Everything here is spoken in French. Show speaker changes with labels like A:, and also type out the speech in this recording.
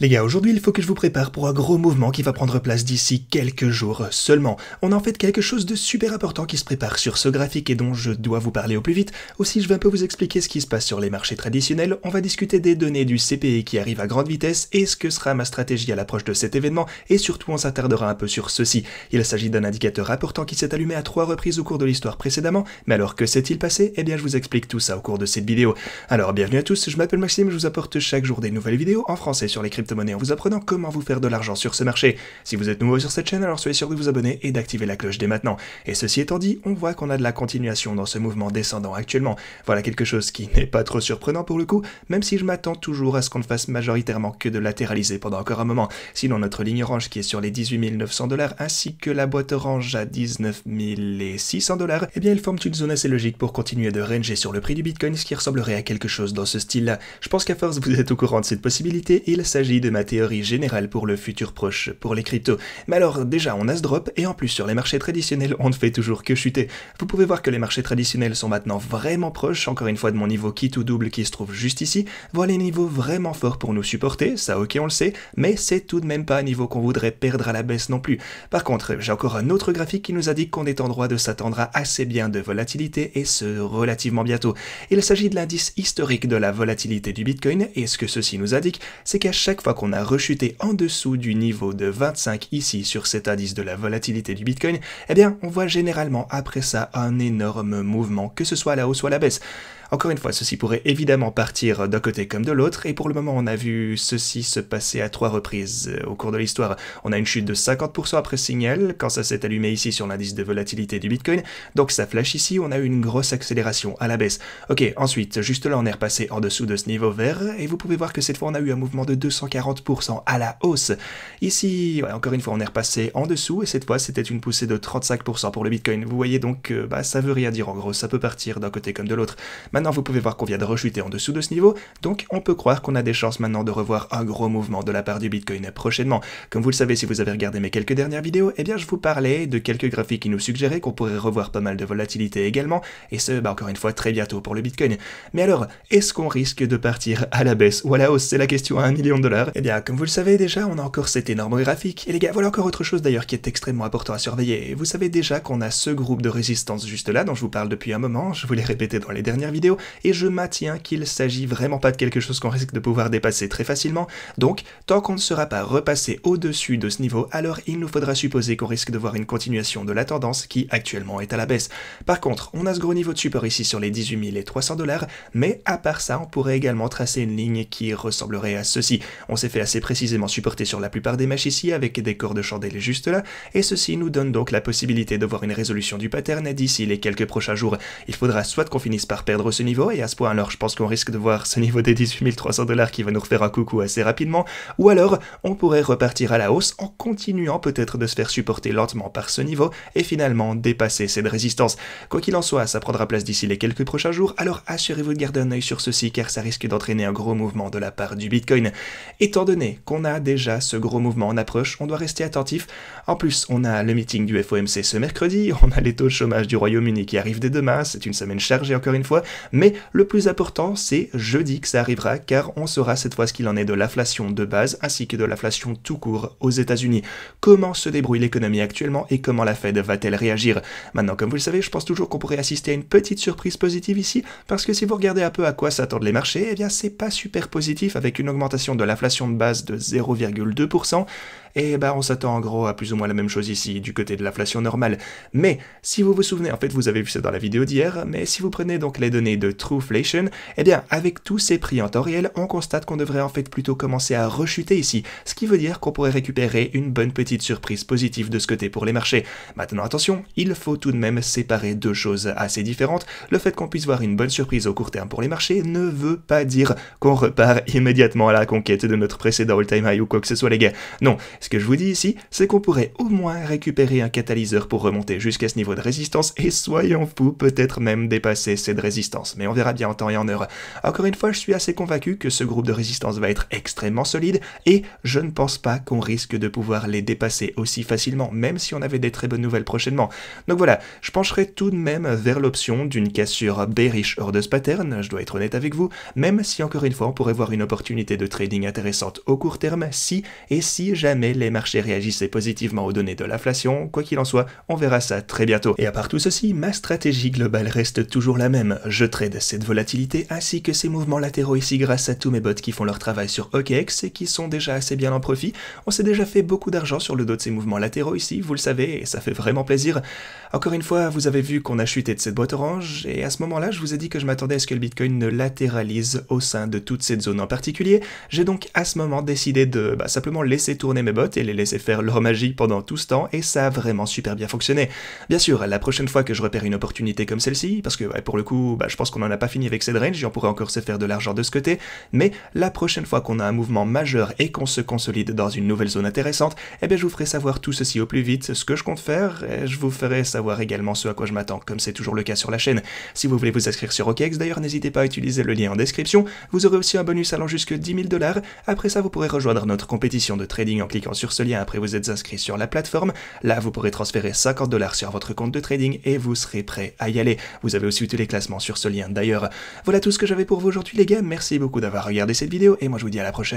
A: Les gars, aujourd'hui il faut que je vous prépare pour un gros mouvement qui va prendre place d'ici quelques jours seulement. On a en fait quelque chose de super important qui se prépare sur ce graphique et dont je dois vous parler au plus vite. Aussi je vais un peu vous expliquer ce qui se passe sur les marchés traditionnels, on va discuter des données du CPI qui arrivent à grande vitesse et ce que sera ma stratégie à l'approche de cet événement et surtout on s'attardera un peu sur ceci. Il s'agit d'un indicateur important qui s'est allumé à 3 reprises au cours de l'histoire précédemment, mais alors que s'est-il passé? Eh bien je vous explique tout ça au cours de cette vidéo. Alors bienvenue à tous, je m'appelle Maxime, je vous apporte chaque jour des nouvelles vidéos en français sur les crypto-monnaies en vous apprenant comment vous faire de l'argent sur ce marché. Si vous êtes nouveau sur cette chaîne, alors soyez sûr de vous abonner et d'activer la cloche dès maintenant. Et ceci étant dit, on voit qu'on a de la continuation dans ce mouvement descendant actuellement. Voilà quelque chose qui n'est pas trop surprenant pour le coup, même si je m'attends toujours à ce qu'on ne fasse majoritairement que de latéraliser pendant encore un moment. Sinon notre ligne orange qui est sur les 18 900 $, ainsi que la boîte orange à 19 600 $, eh bien ils forment une zone assez logique pour continuer de ranger sur le prix du Bitcoin, ce qui ressemblerait à quelque chose dans ce style-là. Je pense qu'à force vous êtes au courant de cette possibilité, il s'agit de ma théorie générale pour le futur proche pour les cryptos. Mais alors déjà on a ce drop et en plus sur les marchés traditionnels on ne fait toujours que chuter. Vous pouvez voir que les marchés traditionnels sont maintenant vraiment proches, encore une fois de mon niveau kit ou double qui se trouve juste ici. Voilà les niveaux vraiment forts pour nous supporter, ça ok on le sait, mais c'est tout de même pas un niveau qu'on voudrait perdre à la baisse non plus. Par contre j'ai encore un autre graphique qui nous indique qu'on est en droit de s'attendre à assez bien de volatilité et ce relativement bientôt. Il s'agit de l'indice historique de la volatilité du Bitcoin et ce que ceci nous indique c'est qu'à chaque fois qu'on a rechuté en dessous du niveau de 25 ici sur cet indice de la volatilité du Bitcoin, eh bien on voit généralement après ça un énorme mouvement, que ce soit à la hausse ou à la baisse. Encore une fois, ceci pourrait évidemment partir d'un côté comme de l'autre, et pour le moment on a vu ceci se passer à 3 reprises au cours de l'histoire. On a une chute de 50% après ce signal, quand ça s'est allumé ici sur l'indice de volatilité du Bitcoin, donc ça flash ici, on a eu une grosse accélération à la baisse. Ok, ensuite, juste là on est repassé en dessous de ce niveau vert, et vous pouvez voir que cette fois on a eu un mouvement de 240% à la hausse. Ici, ouais, encore une fois on est repassé en dessous, et cette fois c'était une poussée de 35% pour le Bitcoin. Vous voyez donc, ça veut rien dire en gros, ça peut partir d'un côté comme de l'autre. Maintenant, vous pouvez voir qu'on vient de rechuter en dessous de ce niveau, donc on peut croire qu'on a des chances maintenant de revoir un gros mouvement de la part du Bitcoin prochainement. Comme vous le savez si vous avez regardé mes quelques dernières vidéos, eh bien je vous parlais de quelques graphiques qui nous suggéraient qu'on pourrait revoir pas mal de volatilité également, et ce, encore une fois, très bientôt pour le Bitcoin. Mais alors, est-ce qu'on risque de partir à la baisse ou à la hausse? C'est la question à 1 million de $. Eh bien, comme vous le savez déjà, on a encore cet énorme graphique, et les gars, voilà encore autre chose d'ailleurs qui est extrêmement important à surveiller. Vous savez déjà qu'on a ce groupe de résistance juste là, dont je vous parle depuis un moment, je vous l'ai répété dans les dernières vidéos, et je maintiens qu'il s'agit vraiment pas de quelque chose qu'on risque de pouvoir dépasser très facilement, donc tant qu'on ne sera pas repassé au-dessus de ce niveau, alors il nous faudra supposer qu'on risque de voir une continuation de la tendance qui actuellement est à la baisse. Par contre, on a ce gros niveau de support ici sur les 18 300 $, mais à part ça, on pourrait également tracer une ligne qui ressemblerait à ceci. On s'est fait assez précisément supporter sur la plupart des mèches ici avec des corps de chandelle juste là, et ceci nous donne donc la possibilité de voir une résolution du pattern d'ici les quelques prochains jours. Il faudra soit qu'on finisse par perdre ce niveau, et à ce point alors je pense qu'on risque de voir ce niveau des 18 300 $ qui va nous refaire un coucou assez rapidement, ou alors on pourrait repartir à la hausse en continuant peut-être de se faire supporter lentement par ce niveau et finalement dépasser cette résistance. Quoi qu'il en soit, ça prendra place d'ici les quelques prochains jours, alors assurez-vous de garder un œil sur ceci car ça risque d'entraîner un gros mouvement de la part du Bitcoin. Étant donné qu'on a déjà ce gros mouvement en approche, on doit rester attentif. En plus, on a le meeting du FOMC ce mercredi, on a les taux de chômage du Royaume-Uni qui arrivent dès demain, c'est une semaine chargée encore une fois, mais le plus important c'est jeudi que ça arrivera car on saura cette fois ce qu'il en est de l'inflation de base ainsi que de l'inflation tout court aux États-Unis. Comment se débrouille l'économie actuellement et comment la Fed va-t-elle réagir? Maintenant, comme vous le savez, je pense toujours qu'on pourrait assister à une petite surprise positive ici parce que si vous regardez un peu à quoi s'attendent les marchés, eh bien c'est pas super positif avec une augmentation de l'inflation de base de 0,2%. Et on s'attend en gros à plus ou moins la même chose ici, du côté de l'inflation normale. Mais, si vous vous souvenez, en fait vous avez vu ça dans la vidéo d'hier, mais si vous prenez donc les données de Trueflation, eh bien avec tous ces prix en temps réel, on constate qu'on devrait en fait plutôt commencer à rechuter ici, ce qui veut dire qu'on pourrait récupérer une bonne petite surprise positive de ce côté pour les marchés. Maintenant attention, il faut tout de même séparer deux choses assez différentes. Le fait qu'on puisse voir une bonne surprise au court terme pour les marchés ne veut pas dire qu'on repart immédiatement à la conquête de notre précédent all-time high ou quoi que ce soit les gars. Non, ce Ce que je vous dis ici, c'est qu'on pourrait au moins récupérer un catalyseur pour remonter jusqu'à ce niveau de résistance et soyons fous, peut-être même dépasser cette résistance. Mais on verra bien en temps et en heure. Encore une fois, je suis assez convaincu que ce groupe de résistance va être extrêmement solide et je ne pense pas qu'on risque de pouvoir les dépasser aussi facilement, même si on avait des très bonnes nouvelles prochainement. Donc voilà, je pencherai tout de même vers l'option d'une cassure bearish hors de ce pattern, je dois être honnête avec vous, même si encore une fois on pourrait voir une opportunité de trading intéressante au court terme si jamais les marchés réagissaient positivement aux données de l'inflation. Quoi qu'il en soit, on verra ça très bientôt. Et à part tout ceci, ma stratégie globale reste toujours la même. Je trade cette volatilité ainsi que ces mouvements latéraux ici grâce à tous mes bots qui font leur travail sur OKX et qui sont déjà assez bien en profit. On s'est déjà fait beaucoup d'argent sur le dos de ces mouvements latéraux ici, vous le savez, et ça fait vraiment plaisir. Encore une fois, vous avez vu qu'on a chuté de cette boîte orange, et à ce moment-là, je vous ai dit que je m'attendais à ce que le Bitcoin ne latéralise au sein de toute cette zone en particulier. J'ai donc à ce moment décidé de simplement laisser tourner mes bots et les laisser faire leur magie pendant tout ce temps, et ça a vraiment super bien fonctionné. Bien sûr, la prochaine fois que je repère une opportunité comme celle-ci, parce que pour le coup, je pense qu'on n'en a pas fini avec cette range, et on pourrait encore se faire de l'argent de ce côté, mais la prochaine fois qu'on a un mouvement majeur et qu'on se consolide dans une nouvelle zone intéressante, je vous ferai savoir tout ceci au plus vite, ce que je compte faire, et je vous ferai savoir également ce à quoi je m'attends, comme c'est toujours le cas sur la chaîne. Si vous voulez vous inscrire sur OKX, d'ailleurs, n'hésitez pas à utiliser le lien en description, vous aurez aussi un bonus allant jusque 10 000 $. Après ça, vous pourrez rejoindre notre compétition de trading en cliquant sur ce lien après vous êtes inscrit sur la plateforme. Là, vous pourrez transférer 50 $ sur votre compte de trading et vous serez prêt à y aller. Vous avez aussi tous les classements sur ce lien d'ailleurs. Voilà tout ce que j'avais pour vous aujourd'hui les gars, merci beaucoup d'avoir regardé cette vidéo et moi je vous dis à la prochaine.